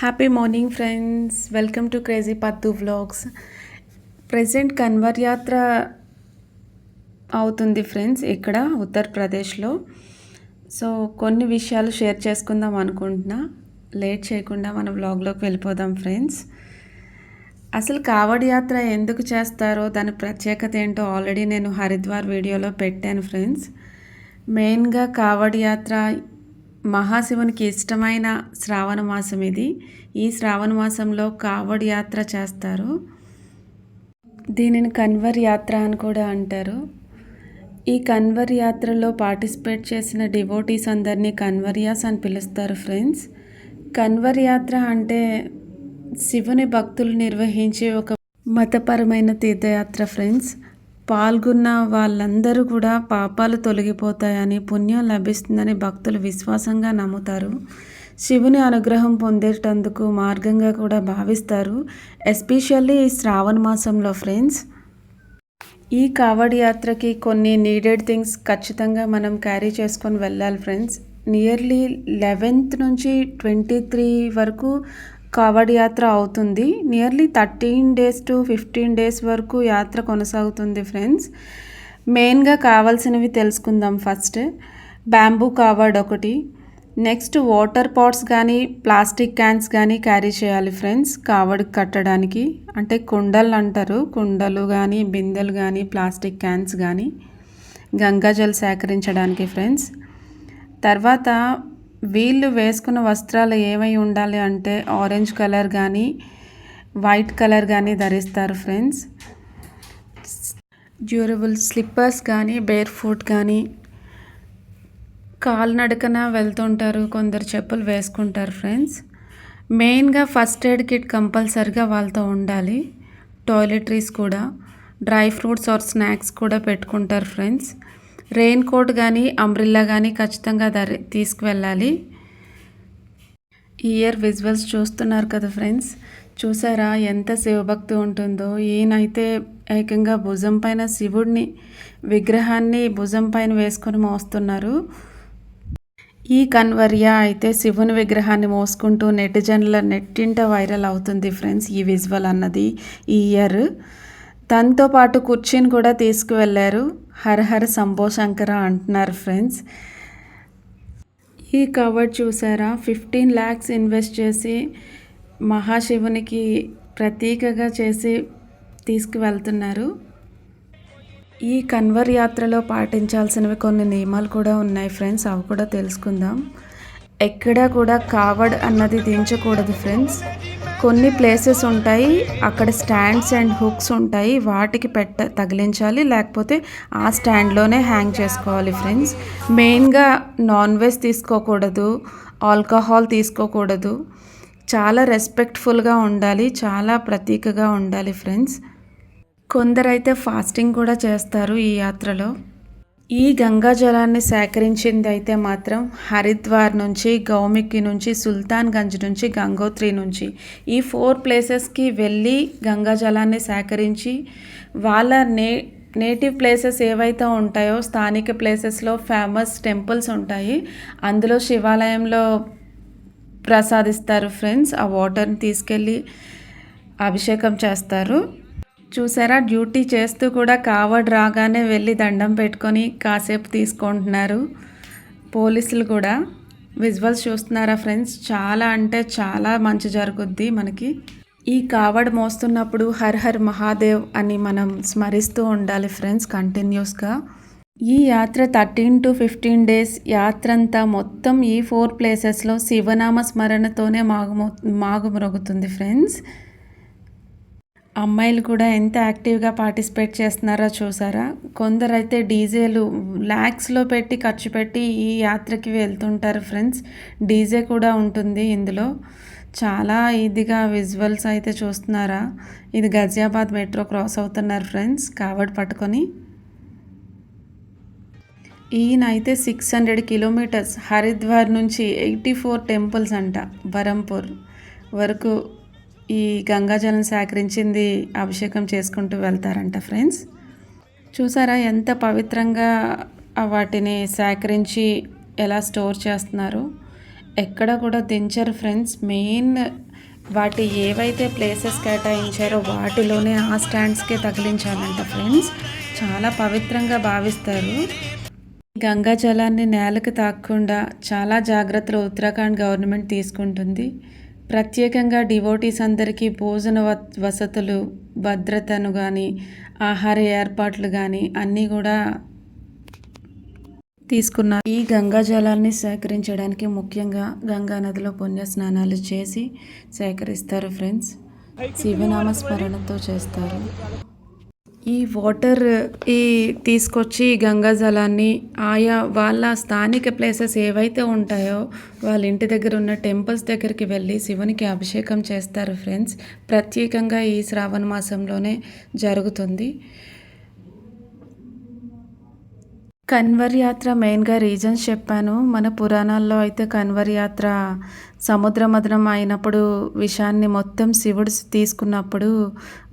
Happy morning friends, welcome to crazy Pattu vlogs. Present Kanwar Yatra అవుతుంది friends ఇక్కడ ఉత్తరప్రదేశ్లో. సో కొన్ని విషయాలు షేర్ చేసుకుందాం అనుకుంటున్నా. లేట్ చేయకుండా మన వ్లాగ్లోకి వెళ్ళిపోదాం ఫ్రెండ్స్. అసలు కావడ్ యాత్ర ఎందుకు చేస్తారో దాని ప్రత్యేకత ఏంటో ఆల్రెడీ నేను హరిద్వార్ వీడియోలో పెట్టాను ఫ్రెండ్స్. మెయిన్గా కావడ్ యాత్ర మహాశివునికి ఇష్టమైన శ్రావణ మాసం ఇది. ఈ శ్రావణ మాసంలో కావడ్ యాత్ర చేస్తారు. దీనిని కన్వర్ యాత్ర అని కూడా అంటారు. ఈ కన్వర్ యాత్రలో పార్టిసిపేట్ చేసిన డివోటీస్ అందరినీ కన్వర్యాస్ అని పిలుస్తారు ఫ్రెండ్స్. కన్వర్ యాత్ర అంటే శివుని భక్తులు నిర్వహించే ఒక మతపరమైన తీర్థయాత్ర ఫ్రెండ్స్. పాల్గొన్న వాళ్ళందరూ కూడా పాపాలు తొలగిపోతాయని, పుణ్యం లభిస్తుందని భక్తులు విశ్వాసంగా నమ్ముతారు. శివుని అనుగ్రహం పొందేటందుకు మార్గంగా కూడా భావిస్తారు, ఎస్పెషల్లీ ఈ శ్రావణ మాసంలో ఫ్రెండ్స్. ఈ కావడ్ యాత్రకి కొన్ని నీడెడ్ థింగ్స్ ఖచ్చితంగా మనం క్యారీ చేసుకొని వెళ్ళాలి ఫ్రెండ్స్. నియర్లీ 11th నుంచి 23 వరకు కావడ్ యాత్ర అవుతుంది. నియర్లీ 13 days to 15 days వరకు యాత్ర కొనసాగుతుంది ఫ్రెండ్స్. మెయిన్గా కావాల్సినవి తెలుసుకుందాం. ఫస్ట్ బ్యాంబూ కావడ్ ఒకటి, నెక్స్ట్ వాటర్ పాట్స్ కానీ ప్లాస్టిక్ క్యాన్స్ కానీ క్యారీ చేయాలి ఫ్రెండ్స్. కావడ్ కట్టడానికి అంటే కుండలు అంటారు, కుండలు కానీ బిందెలు కానీ ప్లాస్టిక్ క్యాన్స్ కానీ గంగాజల్ సేకరించడానికి ఫ్రెండ్స్. తర్వాత వీళ్ళు వేసుకున్న వస్త్రాలు ఏమై ఉండాలి అంటే ఆరెంజ్ కలర్ కానీ వైట్ కలర్ కానీ ధరిస్తారు ఫ్రెండ్స్. డ్యూరబుల్ స్లిప్పర్స్ కానీ బేర్ ఫుట్ కానీ, కాలినడకన వెళ్తుంటారు, కొందరు చెప్పులు వేసుకుంటారు ఫ్రెండ్స్. మెయిన్గా ఫస్ట్ ఎయిడ్ కిట్ కంపల్సరిగా వాళ్ళతో ఉండాలి. టాయిలెటరీస్ కూడా, డ్రై ఫ్రూట్స్ ఆర్ స్నాక్స్ కూడా పెట్టుకుంటారు ఫ్రెండ్స్. రెయిన్ కోట్ కానీ అంబ్రిల్లా కానీ ఖచ్చితంగా తీసుకువెళ్ళాలి. ఈ ఇయర్ విజువల్స్ చూస్తున్నారు కదా ఫ్రెండ్స్, చూసారా ఎంత శివభక్తి ఉంటుందో. ఈయనైతే ఏకంగా భుజం పైన శివుడిని విగ్రహాన్ని భుజం పైన వేసుకొని మోస్తున్నారు. ఈ కన్వర్య అయితే శివుని విగ్రహాన్ని మోసుకుంటూ నెట్టింట వైరల్ అవుతుంది ఫ్రెండ్స్ ఈ విజువల్ అన్నది ఈ ఇయర్. తనతో పాటు కుర్చీని కూడా తీసుకువెళ్ళారు. హర హర శంభో శంకర అంటున్నారు ఫ్రెండ్స్. ఈ కవర్ చూసారా, 15 lakhs ఇన్వెస్ట్ చేసి మహాశివునికి ప్రతీకగా చేసి తీసుకువెళ్తున్నారు. ఈ కన్వర్ యాత్రలో పాటించాల్సినవి కొన్ని నియమాలు కూడా ఉన్నాయి ఫ్రెండ్స్, అవి కూడా తెలుసుకుందాం. ఎక్కడా కూడా కావడ్ అన్నది దించకూడదు ఫ్రెండ్స్. కొన్ని ప్లేసెస్ ఉంటాయి, అక్కడ స్టాండ్స్ అండ్ హుక్స్ ఉంటాయి, వాటికి తగిలించాలి, లేకపోతే ఆ స్టాండ్లోనే హ్యాంగ్ చేసుకోవాలి ఫ్రెండ్స్. మెయిన్గా నాన్ వెజ్ తీసుకోకూడదు, ఆల్కహాల్ తీసుకోకూడదు. చాలా రెస్పెక్ట్ఫుల్గా ఉండాలి, చాలా ప్రతీకగా ఉండాలి ఫ్రెండ్స్. కొందరైతే ఫాస్టింగ్ కూడా చేస్తారు ఈ యాత్రలో. ఈ గంగా జలాన్ని సేకరించింది అయితే మాత్రం హరిద్వార్ నుంచి, గౌమికి నుంచి, సుల్తాన్గంజ్ నుంచి, గంగోత్రి నుంచి ఈ 4 ప్లేసెస్కి వెళ్ళి గంగా జలాన్ని సేకరించి వాళ్ళ నేటివ్ ప్లేసెస్ ఏవైతే ఉంటాయో స్థానిక ప్లేసెస్లో ఫేమస్ టెంపుల్స్ ఉంటాయి, అందులో శివాలయంలో ప్రసాదిస్తారు ఫ్రెండ్స్. ఆ వాటర్ని తీసుకెళ్ళి అభిషేకం చేస్తారు. చూసారా, డ్యూటీ చేస్తూ కూడా కావడ్ రాగానే వెళ్ళి దండం పెట్టుకొని కాసేపు తీసుకుంటున్నారు పోలీసులు కూడా. విజువల్స్ చూస్తున్నారా ఫ్రెండ్స్, చాలా అంటే చాలా మంచి జరుగుద్ది మనకి. ఈ కావడ్ మోస్తున్నప్పుడు హర్ హర్ మహాదేవ్ అని మనం స్మరిస్తూ ఉండాలి ఫ్రెండ్స్ కంటిన్యూస్గా. ఈ యాత్ర 13 to 15 days యాత్ర అంతా మొత్తం ఈ 4 ప్లేసెస్లో శివనామ స్మరణతోనే మాగుమ్రోగుతుంది ఫ్రెండ్స్. అమ్మాయిలు కూడా ఎంత యాక్టివ్గా పార్టిసిపేట్ చేస్తున్నారో చూసారా. కొందరైతే డీజేలు ల్యాక్స్లో పెట్టి ఖర్చు పెట్టి ఈ యాత్రకి వెళ్తుంటారు ఫ్రెండ్స్. డీజే కూడా ఉంటుంది ఇందులో. చాలా ఇదిగా విజువల్స్ అయితే చూస్తున్నారా. ఇది గజియాబాద్ మెట్రో క్రాస్ అవుతున్నారు ఫ్రెండ్స్ కావడ్ పట్టుకొని. ఈయన అయితే 600 kilometers హరిద్వార్ నుంచి 84 temples అంట బరంపూర్ వరకు ఈ గంగాజలం సేకరించింది అభిషేకం చేసుకుంటూ వెళ్తారంట ఫ్రెండ్స్. చూసారా ఎంత పవిత్రంగా వాటిని సేకరించి ఎలా స్టోర్ చేస్తున్నారు. ఎక్కడ కూడా దించరు ఫ్రెండ్స్. మెయిన్ వాటి ఏవైతే ప్లేసెస్ కేటాయించారో వాటిలోనే ఆ స్టాండ్స్కే తగిలించాలంట ఫ్రెండ్స్. చాలా పవిత్రంగా భావిస్తారు. గంగా జలాన్ని నేలకు తాకకుండా చాలా జాగ్రత్తలు ఉత్తరాఖండ్ గవర్నమెంట్ తీసుకుంటుంది. ప్రత్యేకంగా డివోటీస్ అందరికీ భోజన వసతులు, భద్రతను కానీ, ఆహార ఏర్పాట్లు కానీ అన్నీ కూడా తీసుకున్నారు. ఈ గంగా జలాన్ని సేకరించడానికి ముఖ్యంగా గంగా నదిలో పుణ్య స్నానాలు చేసి సేకరిస్తారు ఫ్రెండ్స్. శివనామ స్మరణతో చేస్తారు. ఈ వాటర్ తీసుకొచ్చి గంగా జలాన్ని ఆయా వాళ్ళ స్థానిక ప్లేసెస్ ఏవైతే ఉంటాయో వాళ్ళ ఇంటి దగ్గర ఉన్న టెంపుల్స్ దగ్గరికి వెళ్ళి శివునికి అభిషేకం చేస్తారు ఫ్రెండ్స్. ప్రత్యేకంగా ఈ శ్రావణ మాసంలోనే జరుగుతుంది. కన్వర్ యాత్ర మెయిన్గా రీజన్స్ చెప్పాను. మన పురాణాల్లో అయితే కన్వర్ యాత్ర సముద్ర మథనం అయినప్పుడు విషాన్ని మొత్తం శివుడు తీసుకున్నప్పుడు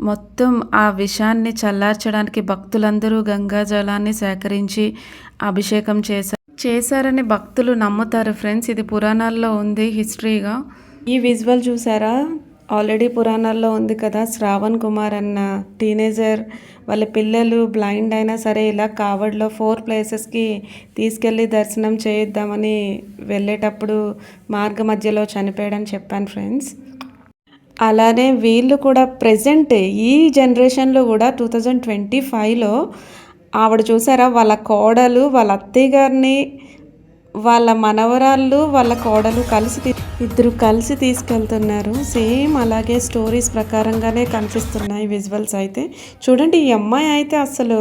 మొత్తం ఆ విషాన్ని చల్లార్చడానికి భక్తులందరూ గంగా జలాన్ని సేకరించి అభిషేకం చేశారని భక్తులు నమ్ముతారు ఫ్రెండ్స్. ఇది పురాణాల్లో ఉంది హిస్టరీగా. ఈ విజువల్ చూసారా? ఆల్రెడీ పురాణాల్లో ఉంది కదా, శ్రావణ్ కుమార్ అన్న టీనేజర్ వాళ్ళ పిల్లలు బ్లైండ్ అయినా సరే ఇలా కావడిలో 4 ప్లేసెస్కి తీసుకెళ్ళి దర్శనం చేయిద్దామని వెళ్ళేటప్పుడు మార్గ మధ్యలో చనిపోయాడని చెప్పాను ఫ్రెండ్స్. అలానే వీళ్ళు కూడా ప్రజెంట్ ఈ జనరేషన్లో కూడా 2025లో ఆవిడ చూసారా, వాళ్ళ కోడలు వాళ్ళ అత్తయ్య గారిని వాళ్ళ మనవరాళ్ళు వాళ్ళ కోడలు ఇద్దరు కలిసి తీసుకెళ్తున్నారు. సేమ్ అలాగే స్టోరీస్ ప్రకారంగానే కనిపిస్తున్నాయి విజువల్స్ అయితే. చూడండి, ఈ అమ్మాయి అయితే అసలు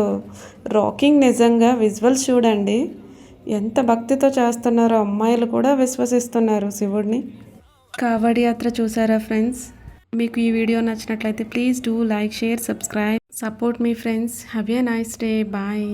రాకింగ్. నిజంగా విజువల్స్ చూడండి ఎంత భక్తితో చేస్తున్నారో. అమ్మాయిలు కూడా విశ్వసిస్తున్నారు శివుడిని. కావడి యాత్ర చూసారా ఫ్రెండ్స్? మీకు ఈ వీడియో నచ్చినట్లయితే please do like, share, subscribe, support మీ friends. Have a nice day. Bye.